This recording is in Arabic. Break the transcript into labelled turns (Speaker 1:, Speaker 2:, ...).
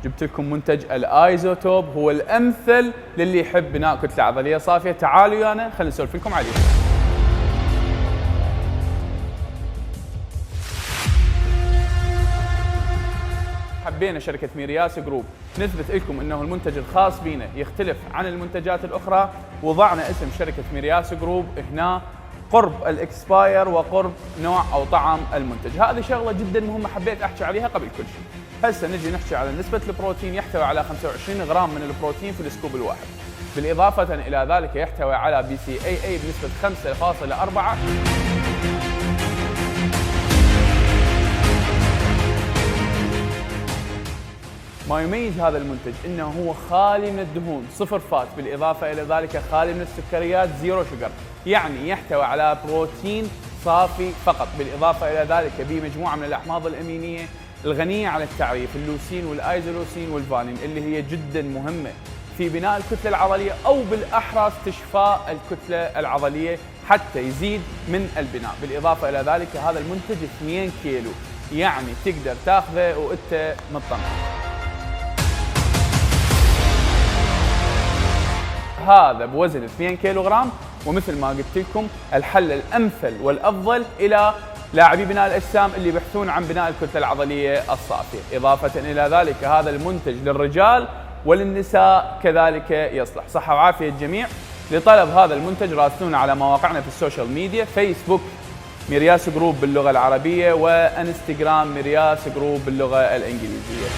Speaker 1: جبت لكم منتج الايزوتوب، هو الامثل للي يحب بناء كتله عضليه صافيه. تعالوا ويانا خلينا نسولف لكم عليه. حبينا شركة ميرياس جروب نثبت لكم انه المنتج الخاص بينا يختلف عن المنتجات الاخرى، وضعنا اسم شركة ميرياس جروب هنا قرب الاكسباير وقرب نوع او طعم المنتج. هذه شغلة جدا مهمة حبيت احكي عليها قبل كل شيء. هسه نجي نحكي على نسبة البروتين. يحتوي على 25 غرام من البروتين في السكوب الواحد. بالاضافة الى ذلك يحتوي على BCAA بنسبة 5.4. ما يميز هذا المنتج انه هو خالي من الدهون، صفر فات، بالاضافه الى ذلك خالي من السكريات، زيرو شوجر، يعني يحتوي على بروتين صافي فقط، بالاضافه الى ذلك بمجموعه من الاحماض الامينيه الغنيه على التعريف، اللوسين والايزولوسين والفالين، اللي هي جدا مهمه في بناء الكتله العضليه او بالاحرى استشفاء الكتله العضليه حتى يزيد من البناء. بالاضافه الى ذلك هذا المنتج 2 كيلو، يعني تقدر تاخذه وانت مطمئن. هذا بوزن 2 كيلوغرام، ومثل ما قلت لكم الحل الامثل والافضل الى لاعبي بناء الاجسام اللي يبحثون عن بناء الكتله العضليه الصافيه. اضافه الى ذلك هذا المنتج للرجال وللنساء كذلك يصلح. صحه وعافيه الجميع. لطلب هذا المنتج راسلونا على مواقعنا في السوشيال ميديا، فيسبوك ميرياس جروب باللغه العربيه، وانستغرام ميرياس جروب باللغه الانجليزيه.